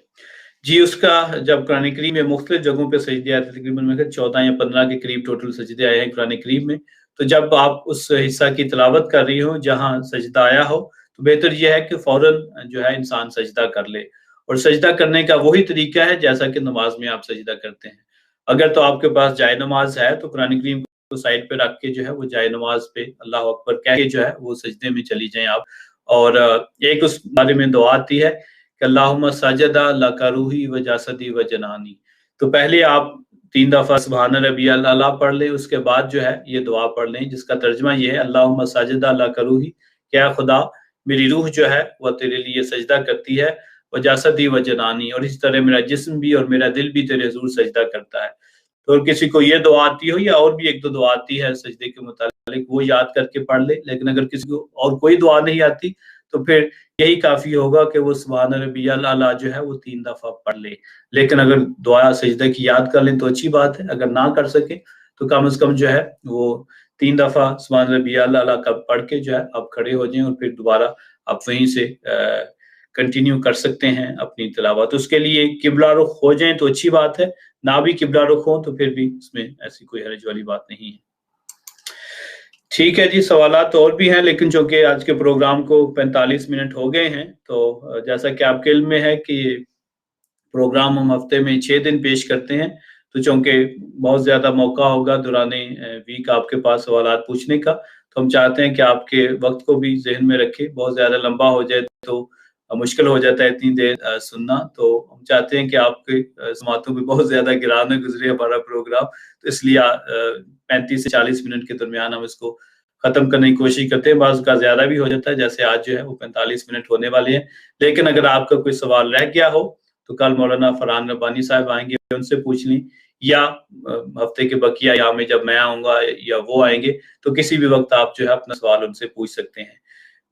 جی، اس کا جب قرآن کریم میں مختلف جگہوں پہ سجدے آتے ہیں، تقریباً 14 یا 15 کے قریب ٹوٹل سجدے آئے ہیں قرآن کریم میں. تو جب آپ اس حصہ کی تلاوت کر رہی ہو جہاں سجدہ آیا ہو تو بہتر یہ ہے کہ فوراً جو ہے انسان سجدہ کر لے. اور سجدہ کرنے کا وہی طریقہ ہے جیسا کہ نماز میں آپ سجدہ کرتے ہیں. اگر تو آپ کے پاس جائے نماز ہے تو قرآن کریم کو سائڈ پہ رکھ کے جو ہے وہ جائے نماز پہ اللہ اکبر کہہ کے جو ہے وہ سجدے میں چلی جائیں آپ. اور ایک اس بارے میں دعا آتی ہے کہ اللہم سجدہ لک روحی و جسدی و جنانی. تو پہلے آپ 3 دفعہ سبحان ربی اللہ پڑھ لیں، اس کے بعد جو ہے یہ دعا پڑھ لیں جس کا ترجمہ یہ ہے اللہم سجدہ لک روحی، کیا خدا میری روح جو ہے وہ تیرے لیے سجدہ کرتی ہے، و جسدی و جنانی، اور اس طرح میرا جسم بھی اور میرا دل بھی تیرے حضور سجدہ کرتا ہے. تو کسی کو یہ دعا آتی ہو یا اور بھی ایک دو دعا آتی ہے سجدے کے متعلق وہ یاد کر کے پڑھ لے. لیکن اگر کسی کو اور کوئی دعا نہیں آتی تو پھر یہی کافی ہوگا کہ وہ سبحان ربی اللہ جو ہے وہ 3 دفعہ پڑھ لے. لیکن اگر دعا سجدے کی یاد کر لیں تو اچھی بات ہے، اگر نہ کر سکیں تو کم از کم جو ہے وہ 3 دفعہ سبحان ربی اللہ کا پڑھ کے جو ہے آپ کھڑے ہو جائیں اور پھر دوبارہ آپ وہیں سے کنٹینیو کر سکتے ہیں اپنی تلاوت. اس کے لیے قبلہ رخ ہو جائیں تو اچھی بات ہے، نہ بھی قبلہ رخ ہو تو پھر بھی اس میں ایسی کوئی حرج والی بات نہیں ہے. ٹھیک ہے جی، سوالات اور بھی ہیں لیکن چونکہ آج کے پروگرام کو 45 منٹ ہو گئے ہیں تو جیسا کہ آپ کے علم میں ہے کہ پروگرام ہم ہفتے میں 6 دن پیش کرتے ہیں، تو چونکہ بہت زیادہ موقع ہوگا دوران ویک آپ کے پاس سوالات پوچھنے کا، تو ہم چاہتے ہیں کہ آپ کے وقت کو بھی ذہن میں رکھیں. بہت زیادہ لمبا ہو جائے تو مشکل ہو جاتا ہے اتنی دیر سننا. تو ہم چاہتے ہیں کہ آپ کے سماعتوں پہ بہت زیادہ گران گزرے ہمارا پروگرام، تو اس لیے 35 سے 40 منٹ کے درمیان ہم اس کو ختم کرنے کی کوشش کرتے ہیں. بعض کا زیادہ بھی ہو جاتا ہے، جیسے آج جو ہے وہ 45 منٹ ہونے والے ہیں. لیکن اگر آپ کا کوئی سوال رہ گیا ہو تو کل مولانا فرحان ربانی صاحب آئیں گے، ان سے پوچھ لیں، یا ہفتے کے بقیہ ایام میں جب میں آؤں گا یا وہ آئیں گے تو کسی بھی وقت آپ جو ہے اپنا سوال ان سے پوچھ سکتے ہیں.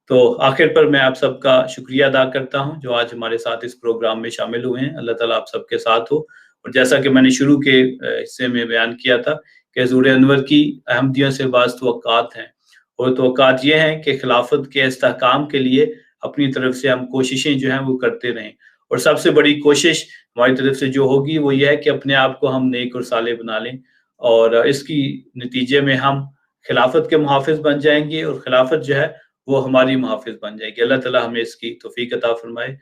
تو آخر پر میں آپ سب کا شکریہ ادا کرتا ہوں جو آج ہمارے ساتھ اس پروگرام میں شامل ہوئے ہیں۔ اللہ تعالیٰ آپ سب کے ساتھ ہو، اور جیسا کہ میں نے شروع کے حصے میں بیان کیا تھا کہ حضور انور کی احمدیوں سے بعض توقعات ہیں، اور توقعات یہ ہیں کہ خلافت کے استحکام کے لیے اپنی طرف سے ہم کوششیں جو ہیں وہ کرتے رہیں، اور سب سے بڑی کوشش ہماری طرف سے جو ہوگی وہ یہ ہے کہ اپنے آپ کو ہم نیک اور صالح بنا لیں، اور اس کی نتیجے میں ہم خلافت کے محافظ بن جائیں گے، اور خلافت جو ہے وہ ہماری محافظ بن جائے گی۔ اللہ تعالیٰ ہمیں اس کی توفیق عطا فرمائے۔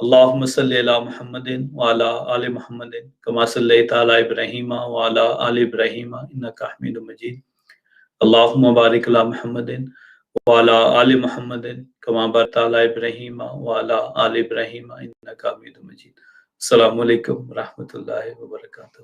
اللہم صلی علی محمد وعلی آل محمد کما صلیت علی ابراہیم وعلی آل ابراہیم انک حمید مجید۔ اللہم بارک علی محمد وعلی آل محمد کما بارکت علی ابراہیم وعلی آل ابراہیم انک حمید مجید۔ السلام علیکم ورحمۃ اللہ وبرکاتہ۔